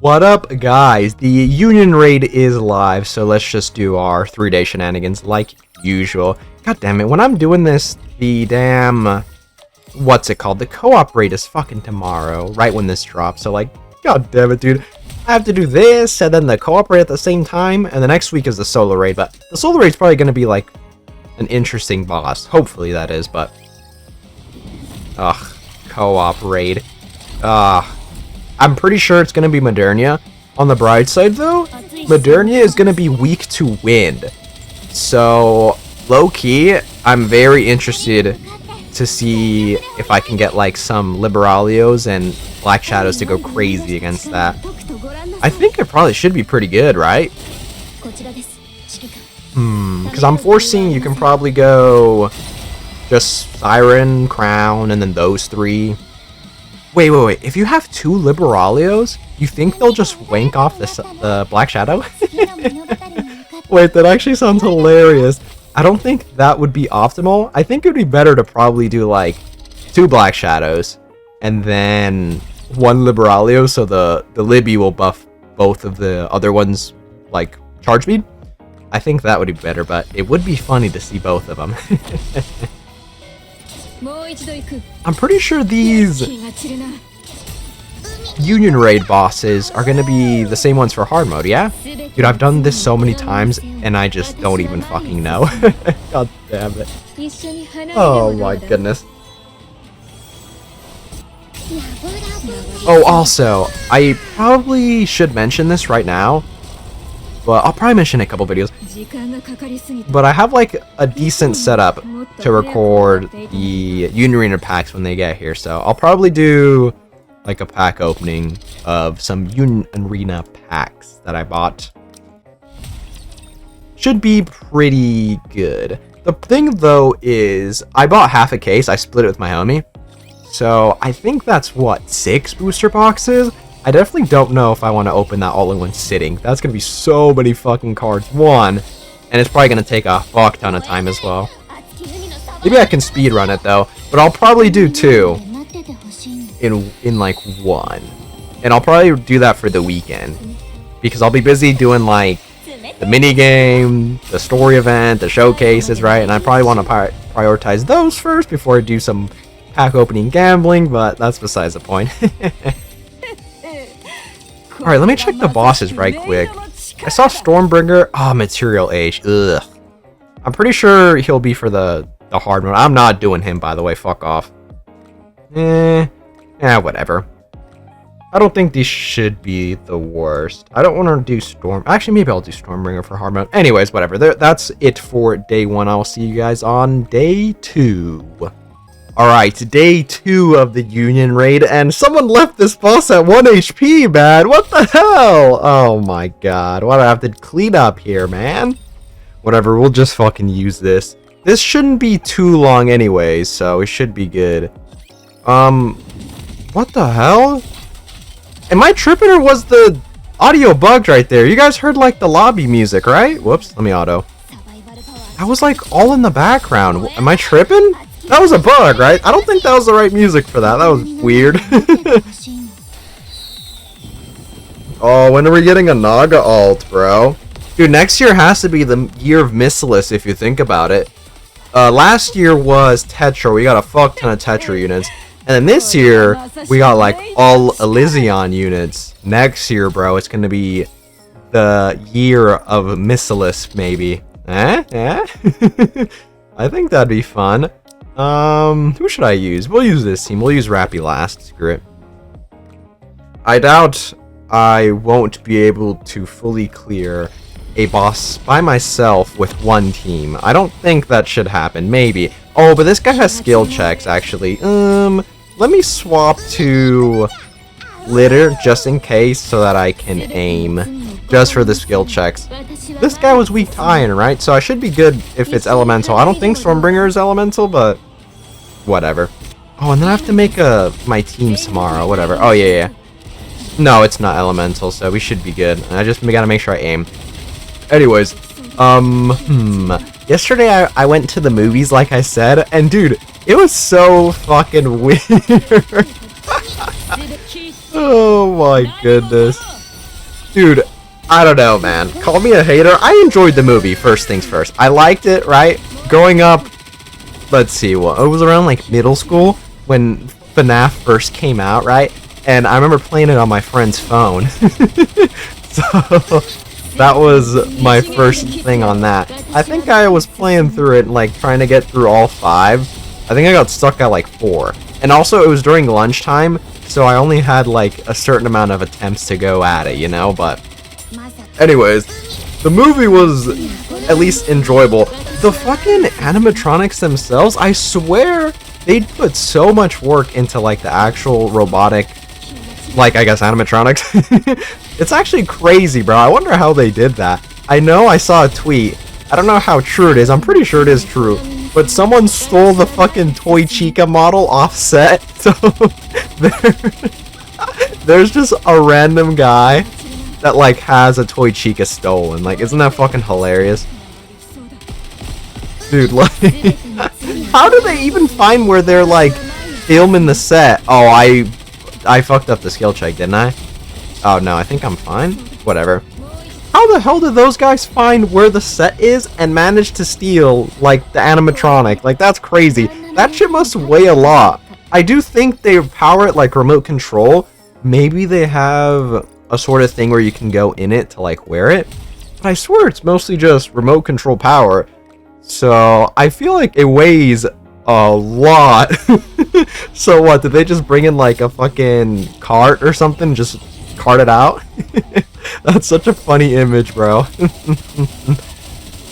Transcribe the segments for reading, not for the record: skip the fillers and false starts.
What up, guys? The Union Raid is live, so let's just do our 3-day shenanigans like usual. God damn it, when I'm doing this, the damn... what's it called? The co-op raid is fucking tomorrow, right when this drops, so like, god damn it, dude. I have to do this, and then the co-op raid at the same time, and the next week is the solo raid, but the solo raid's probably gonna be like an interesting boss. Hopefully that is, but... ugh, co-op raid. I'm pretty sure it's gonna be Modernia. On the bright side, though, Modernia is gonna be weak to wind. So, low-key, I'm very interested to see if I can get, like, some Liberalios and Black Shadows to go crazy against that. I think it probably should be pretty good, right? Because I'm foreseeing you can probably go just Siren, Crown, and then those three. Wait. If you have 2 Liberalios, you think they'll just wank off the Black Shadow? Wait, that actually sounds hilarious. I don't think that would be optimal. I think it would be better to probably do, like, 2 Black Shadows, and then 1 Liberalio, so the Libby will buff both of the other ones, like, charge speed. I think that would be better, but it would be funny to see both of them. I'm pretty sure these Union Raid bosses are going to be the same ones for hard mode, yeah? Dude, I've done this so many times, and I just don't even fucking know. God damn it. Oh my goodness. Oh, also, I probably should mention this right now, but I'll probably mention it in a couple videos. But I have, like, a decent setup to record the Union Arena packs when they get here, so I'll probably do, like, a pack opening of some Union Arena packs that I bought. Should be pretty good. The thing, though, is I bought half a case. I split it with my homie. So I think that's, what, 6 booster boxes? I definitely don't know if I want to open that all in one sitting. That's going to be so many fucking cards. One, and it's probably going to take a fuck ton of time as well. Maybe I can speedrun it, though. But I'll probably do 2 in like 1. And I'll probably do that for the weekend. Because I'll be busy doing, like, the minigame, the story event, the showcases, right? And I probably want to prioritize those first before I do some pack opening gambling, but that's besides the point. Alright, let me check the bosses right quick. I saw Stormbringer. Oh, Material Age. Ugh. I'm pretty sure he'll be for the hard mode. I'm not doing him, by the way. Fuck off. Whatever. I don't think these should be the worst. I don't want to do Storm... Actually, maybe I'll do Stormbringer for hard mode. Anyways, whatever. That's it for day 1. I'll see you guys on day 2. Alright, day 2 of the Union Raid, and someone left this boss at 1 HP, man! What the hell? Oh my god, why do I have to clean up here, man? Whatever, we'll just fucking use this. This shouldn't be too long anyways, so it should be good. What the hell? Am I tripping, or was the audio bugged right there? You guys heard, like, the lobby music, right? Whoops, let me auto. That was, like, all in the background. Am I tripping? That was a bug, right? I don't think that was the right music for that. That was weird. Oh, when are we getting a Naga alt, bro? Dude, next year has to be the year of Missilus, if you think about it. Last year was Tetra. We got a fuck ton of Tetra units. And then this year, we got, like, all Elysian units. Next year, bro, it's gonna be the year of Missilus, maybe. I think that'd be fun. Who should I use? We'll use this team. We'll use Rappy last. Screw it. I doubt I won't be able to fully clear a boss by myself with 1 team. I don't think that should happen. Maybe. Oh, but this guy has skill checks, actually. Let me swap to Litter, just in case, so that I can aim. Just for the skill checks. This guy was weak to iron, right? So I should be good if it's elemental. I don't think Stormbringer is elemental, but whatever. Oh, and then I have to make my team tomorrow. Whatever. Oh, yeah. No, it's not elemental, so we should be good. I just gotta make sure I aim. Anyways, yesterday I went to the movies, like I said, and dude, it was so fucking weird. Oh my goodness. Dude, I don't know, man. Call me a hater. I enjoyed the movie, first things first. I liked it, right? Growing up, let's see, well, it was around like middle school when FNAF first came out, right? And I remember playing it on my friend's phone. So that was my first thing on that. I think I was playing through it, like trying to get through all 5. I think I got stuck at like 4. And also it was during lunchtime, so I only had like a certain amount of attempts to go at it, you know? But anyways, the movie was at least enjoyable. The fucking animatronics themselves, I swear they put so much work into like the actual robotic, like I guess animatronics. It's actually crazy, bro. I wonder how they did that. I know I saw a tweet. I don't know how true it is. I'm pretty sure it is true. But someone stole the fucking Toy Chica model off set. So there's just a random guy that like has a Toy Chica stolen. Like, isn't that fucking hilarious? Dude, like, how do they even find where they're like filming the set? Oh, I fucked up the skill check, didn't I? Oh no, I think I'm fine. Whatever. How the hell did those guys find where the set is and manage to steal, like, the animatronic? Like, that's crazy. That shit must weigh a lot. I do think they power it like remote control. Maybe they have a sort of thing where you can go in it to, like, wear it. But I swear it's mostly just remote control power. So, I feel like it weighs a lot. So what, did they just bring in, like, a fucking cart or something? Just cart it out? That's such a funny image, bro.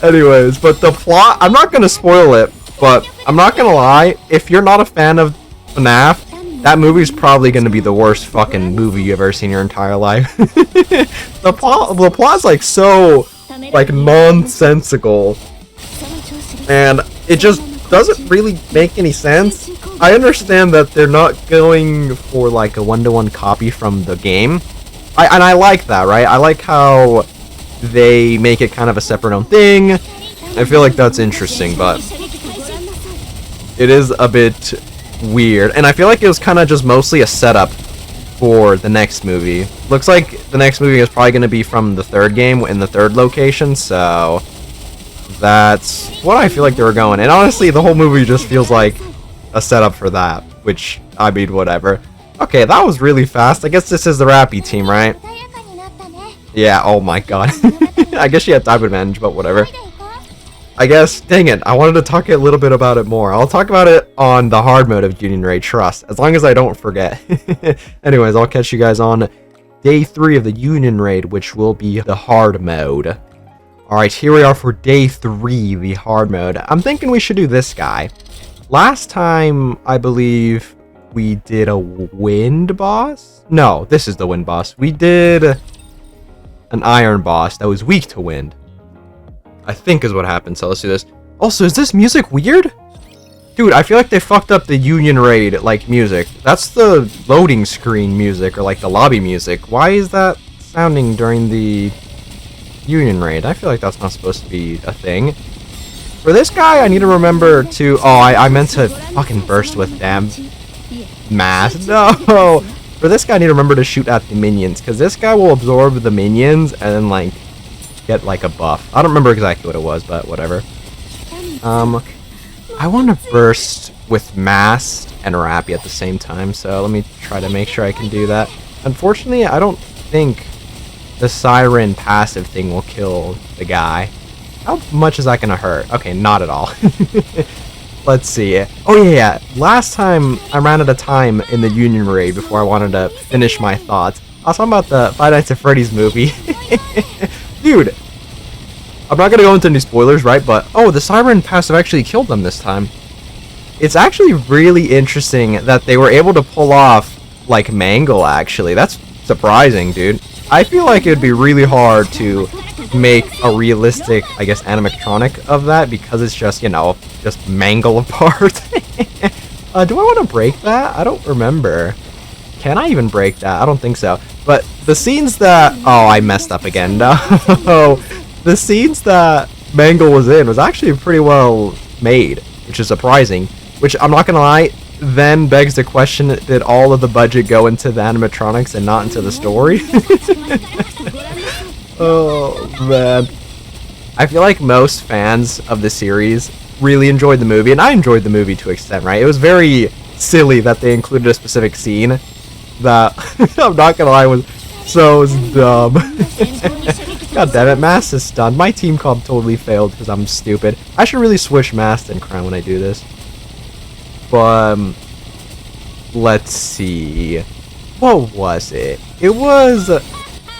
Anyways, but the plot, I'm not gonna spoil it, but I'm not gonna lie, if you're not a fan of FNAF, that movie's probably gonna be the worst fucking movie you've ever seen in your entire life. The plot's like so, like, nonsensical, and it just doesn't really make any sense. I understand that they're not going for like a one-to-one copy from the game. I like that, right? I like how they make it kind of a separate own thing. I feel like that's interesting, but it is a bit weird. And I feel like it was kind of just mostly a setup for the next movie. Looks like the next movie is probably going to be from the third game in the third location, so that's what I feel like they were going. And honestly, the whole movie just feels like a setup for that, which, I mean, whatever. Okay, that was really fast. I guess this is the Rappy team, right? Yeah, oh my god. I guess she had time advantage, but whatever. I guess, dang it, I wanted to talk a little bit about it more. I'll talk about it on the hard mode of Union Raid, trust, as long as I don't forget. Anyways, I'll catch you guys on day 3 of the Union Raid, which will be the hard mode. Alright, here we are for day 3, the hard mode. I'm thinking we should do this guy. Last time, I believe, we did a wind boss? No, this is the wind boss. We did an iron boss that was weak to wind, I think is what happened, so let's do this. Also, is this music weird? Dude, I feel like they fucked up the Union Raid, like, music. That's the loading screen music, or like the lobby music. Why is that sounding during the Union Raid? I feel like that's not supposed to be a thing. For this guy, I need to remember to... Oh, I meant to fucking burst with them. Mass. No! For this guy, I need to remember to shoot at the minions, because this guy will absorb the minions and then, like, get, like, a buff. I don't remember exactly what it was, but whatever. I want to burst with Mass and Rappy at the same time, so let me try to make sure I can do that. Unfortunately, I don't think the Siren passive thing will kill the guy. How much is that going to hurt? Okay, not at all. Let's see. Oh yeah, last time I ran out of time in the Union Raid before I wanted to finish my thoughts. I was talking about the Five Nights at Freddy's movie. Dude, I'm not going to go into any spoilers, right? But, oh, the Siren passive actually killed them this time. It's actually really interesting that they were able to pull off, like, Mangle, actually. That's surprising, dude. I feel like it would be really hard to make a realistic, I guess, animatronic of that, because it's just, you know, just mangle apart. Do I want to break that? I don't remember. Can I even break that? I don't think so. But the scenes that... Oh, I messed up again. No. The scenes that Mangle was in was actually pretty well made, which is surprising. Which, I'm not gonna lie, then begs the question, did all of the budget go into the animatronics and not into the story? Oh man. I feel like most fans of the series really enjoyed the movie, and I enjoyed the movie to an extent, right? It was very silly that they included a specific scene that, I'm not gonna lie, was so dumb. God damn it, Mast is stunned. My team comp totally failed because I'm stupid. I should really switch Mast and Crown when I do this. But, let's see. What was it? It was...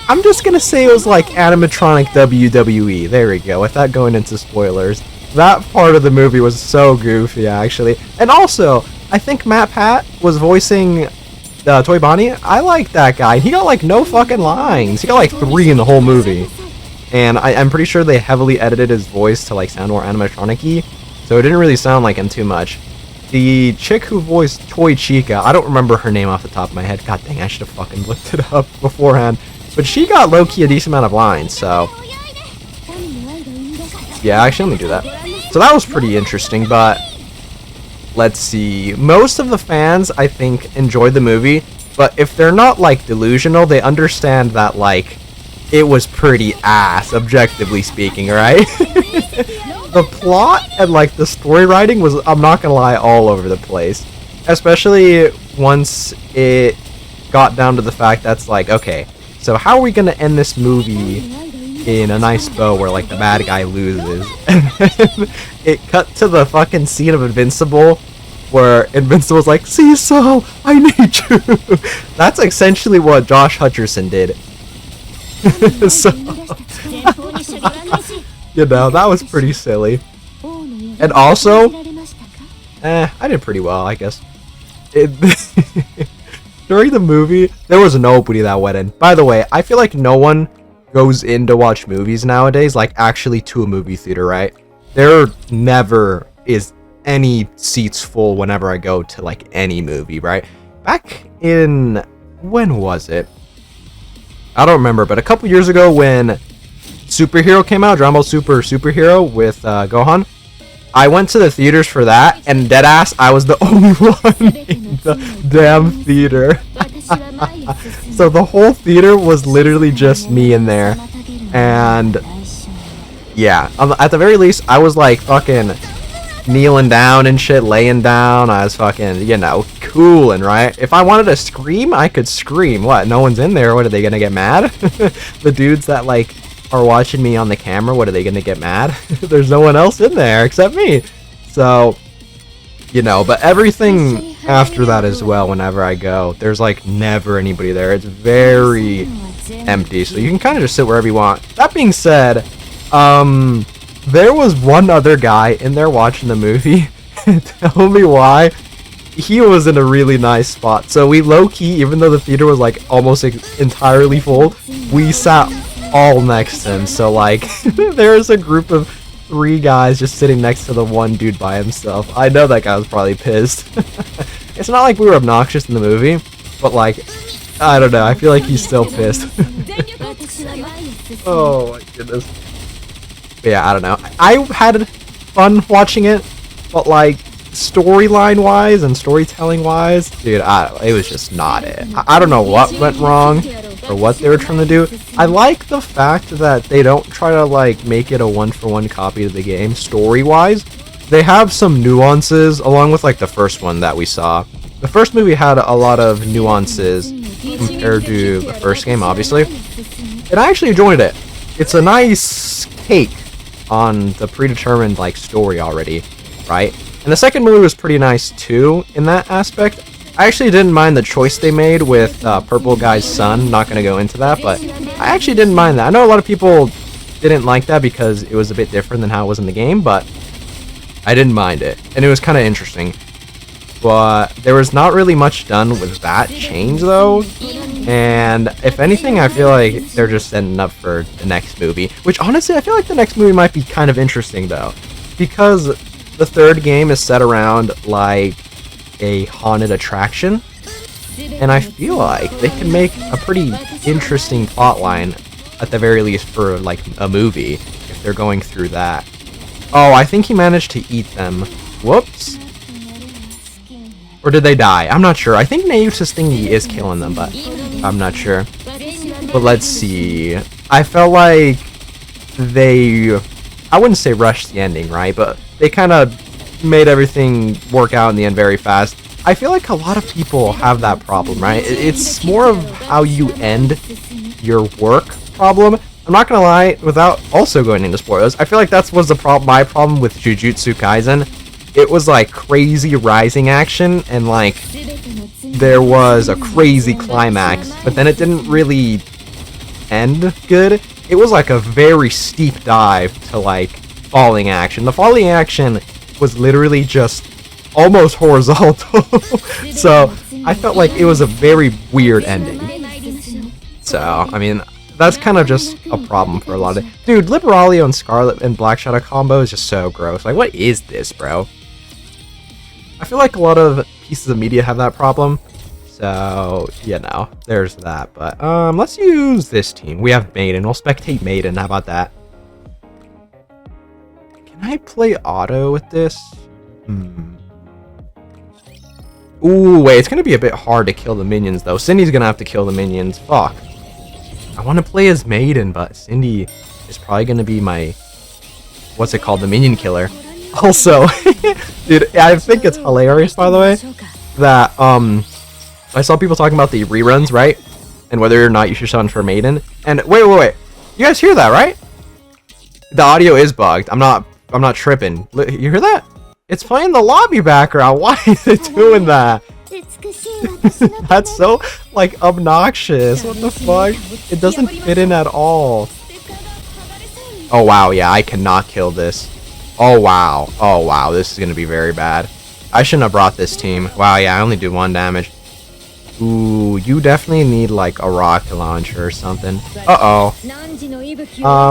I'm just gonna say it was like animatronic WWE. There we go, without going into spoilers. That part of the movie was so goofy, actually. And also, I think Matt Pat was voicing Toy Bonnie. I like that guy. He got like no fucking lines. He got like 3 in the whole movie. And I'm pretty sure they heavily edited his voice to like sound more animatronic-y. So it didn't really sound like him too much. The chick who voiced Toy Chica, I don't remember her name off the top of my head. God dang, I should have fucking looked it up beforehand. But she got low-key a decent amount of lines, so... Yeah, actually, let me do that. So that was pretty interesting, but... Let's see. Most of the fans, I think, enjoyed the movie, but if they're not, like, delusional, they understand that, like, it was pretty ass, objectively speaking, right? The plot and, like, the story writing was, I'm not gonna lie, all over the place. Especially once it got down to the fact that's like, okay, so how are we gonna end this movie in a nice bow where like the bad guy loses? And then it cut to the fucking scene of Invincible where Invincible's like, Cecil, I need you. That's essentially what Josh Hutcherson did. So, you know, that was pretty silly. And also, I did pretty well, I guess. During the movie, there was nobody that went in. By the way, I feel like no one goes in to watch movies nowadays, like actually to a movie theater, right? There never is any seats full whenever I go to like any movie, right? Back in, when was it? I don't remember, but a couple years ago when Superhero came out, Dragon Ball Superhero with Gohan, I went to the theaters for that, and deadass, I was the only one in the damn theater. So the whole theater was literally just me in there. And yeah, at the very least, I was like fucking kneeling down and shit, laying down. I was fucking, you know, cooling, right? If I wanted to scream, I could scream. What? No one's in there. What, are they gonna get mad? The dudes that like are watching me on the camera, what, are they gonna get mad? There's no one else in there except me. So, you know, but everything after that as well, whenever I go, there's like never anybody there. It's very empty, so you can kind of just sit wherever you want. That being said, there was one other guy in there watching the movie. Tell me why. He was in a really nice spot. So we low-key, even though the theater was like almost entirely full, we sat all next to him. So like there's a group of 3 guys just sitting next to the one dude by himself. I know that guy was probably pissed. It's not like we were obnoxious in the movie, but like, I don't know, I feel like he's still pissed. Oh my goodness. But yeah, I don't know, I had fun watching it, but like storyline wise and storytelling wise, dude, it was just not it. I don't know what went wrong or what they were trying to do. I like the fact that they don't try to like make it a one-for-one copy of the game story-wise. They have some nuances along with like the first one that we saw. The first movie had a lot of nuances compared to the first game, obviously. And I actually enjoyed it. It's a nice take on the predetermined like story already, right? And the second movie was pretty nice too in that aspect. I actually didn't mind the choice they made with Purple Guy's son. Not going to go into that, but I actually didn't mind that. I know a lot of people didn't like that because it was a bit different than how it was in the game, but I didn't mind it. And it was kind of interesting. But there was not really much done with that change, though. And if anything, I feel like they're just setting up for the next movie. Which, honestly, I feel like the next movie might be kind of interesting, though. Because the third game is set around, like, a haunted attraction, and I feel like they can make a pretty interesting plotline at the very least for like a movie if they're going through that. Oh, I think he managed to eat them. Whoops. Or did they die? I'm not sure. I think Nayuta Stingy is killing them, but I'm not sure. But let's see. I felt like I wouldn't say rushed the ending, right? But they kind of made everything work out in the end very fast. I feel like a lot of people have that problem, right? It's more of how you end your work problem. I'm not gonna lie, without also going into spoilers, I feel like that was my problem with Jujutsu Kaisen. It was like crazy rising action, and like there was a crazy climax, but then it didn't really end good. It was like a very steep dive to like falling action. The falling action was literally just almost horizontal. So I felt like it was a very weird ending. So I mean, that's kind of just a problem for a lot of it. Dude, Liberalio and Scarlet and Black Shadow combo is just so gross. Like, what is this, bro? I feel like a lot of pieces of media have that problem. So, you know, there's that. But let's use this team. We have Maiden. We'll spectate Maiden. How about that? Can I play auto with this? Ooh, wait. It's going to be a bit hard to kill the minions, though. Cindy's going to have to kill the minions. Fuck. I want to play as Maiden, but Cindy is probably going to be my... What's it called? The minion killer. Also, dude, I think it's hilarious, by the way, that I saw people talking about the reruns, right? And whether or not you should summon for Maiden. And wait. You guys hear that, right? The audio is bugged. I'm not tripping. You hear that? It's playing the lobby background. Why is it doing that? That's so, like, obnoxious. What the fuck? It doesn't fit in at all. Oh, wow. Yeah, I cannot kill this. Oh, wow. Oh, wow. This is going to be very bad. I shouldn't have brought this team. Wow, yeah, I only do 1 damage. Ooh, you definitely need, like, a rocket launcher or something. Uh-oh.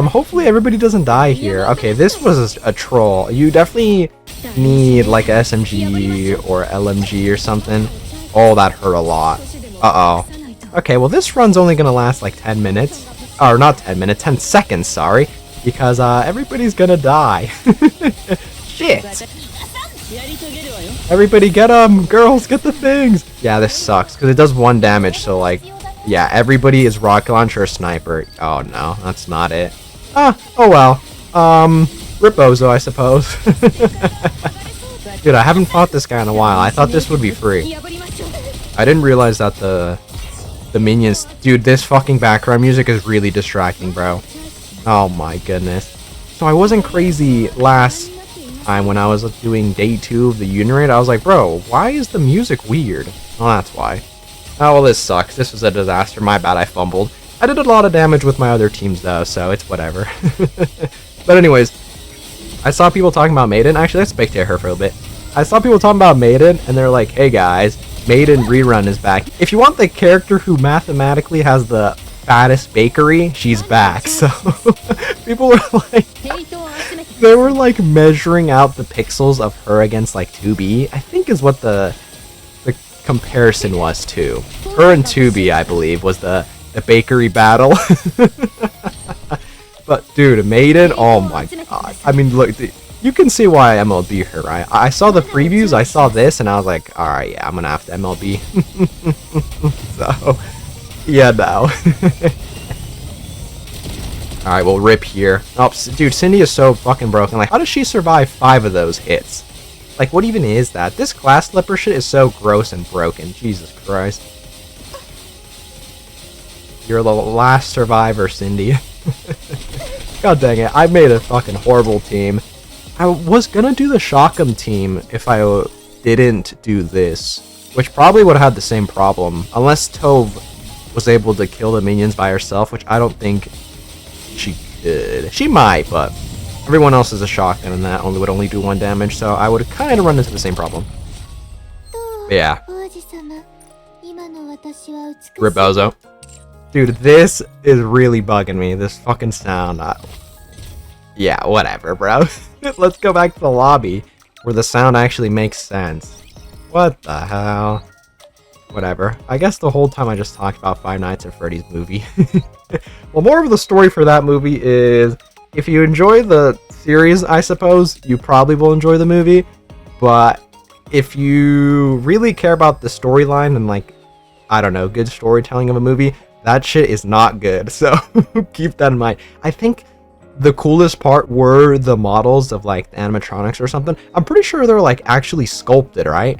Hopefully everybody doesn't die here. Okay, this was a troll. You definitely need, like, a SMG or LMG or something. Oh, that hurt a lot. Uh-oh. Okay, well, this run's only going to last, like, 10 minutes. Or, not 10 minutes, 10 seconds, sorry. Because everybody's gonna die. Shit! Everybody get them! Girls, get the things! Yeah, this sucks, because it does 1 damage, so like... Yeah, everybody is rocket launcher or sniper. Oh no, that's not it. Oh well. Rip Bozo, I suppose. Dude, I haven't fought this guy in a while. I thought this would be free. I didn't realize that the minions... Dude, this fucking background music is really distracting, bro. Oh my goodness. So I wasn't crazy last time when I was doing day 2 of the unit. I was like, bro, why is the music weird? Oh, that's why. Oh, well, this sucks. This was a disaster. My bad, I fumbled. I did a lot of damage with my other teams, though, so it's whatever. But anyways, I saw people talking about Maiden. Actually, let's spectate her for a bit. I saw people talking about Maiden, and they're like, hey, guys, Maiden rerun is back. If you want the character who mathematically has the fattest bakery, she's back. So people were like, they were like measuring out the pixels of her against like 2B, I think is what the comparison was to. Her and 2B, I believe, was the bakery battle. But dude, Maiden, oh my god. I mean, look, you can see why I MLB her, right? I saw the previews, I saw this, and I was like, alright, yeah, I'm gonna have to MLB. So yeah, no. Alright, well, rip here. Oh, dude, Cindy is so fucking broken. Like, how does she survive 5 of those hits? Like, what even is that? This glass slipper shit is so gross and broken. Jesus Christ. You're the last survivor, Cindy. God dang it. I made a fucking horrible team. I was gonna do the Shock'em team if I didn't do this. Which probably would have had the same problem. Unless Tove was able to kill the minions by herself, which I don't think she could. She might, but everyone else is a shotgun, and that would only do 1 damage, so I would kind of run into the same problem. But yeah. Rebozo. Dude, this is really bugging me, this fucking sound. Yeah, whatever, bro. Let's go back to the lobby, where the sound actually makes sense. What the hell? Whatever. I guess the whole time I just talked about Five Nights at Freddy's movie. Well, more of the story for that movie is, if you enjoy the series, I suppose, you probably will enjoy the movie. But if you really care about the storyline and, like, I don't know, good storytelling of a movie, That shit is not good, so keep that in mind. I think the coolest part were the models of like animatronics or something. I'm pretty sure they're like actually sculpted, right?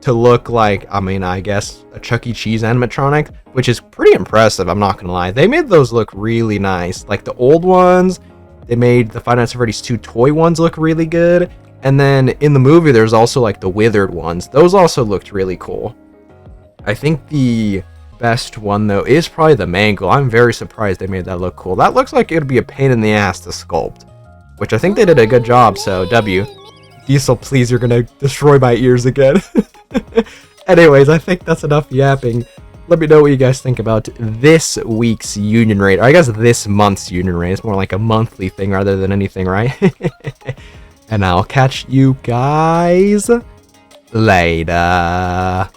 To look like, I mean, I guess a Chuck E. Cheese animatronic, which is pretty impressive, I'm not gonna lie. They made those look really nice. Like the old ones, they made the Five Nights at Freddy's 2 toy ones look really good. And then in the movie, there's also like the withered ones. Those also looked really cool. I think the best one though is probably the mangle. I'm very surprised they made that look cool. That looks like it'd be a pain in the ass to sculpt, which I think they did a good job, so W. Diesel, please, you're gonna destroy my ears again. Anyways, I think that's enough yapping. Let me know what you guys think about this week's Union Raid, or I guess this month's Union Raid. It's more like a monthly thing rather than anything, right? And I'll catch you guys later.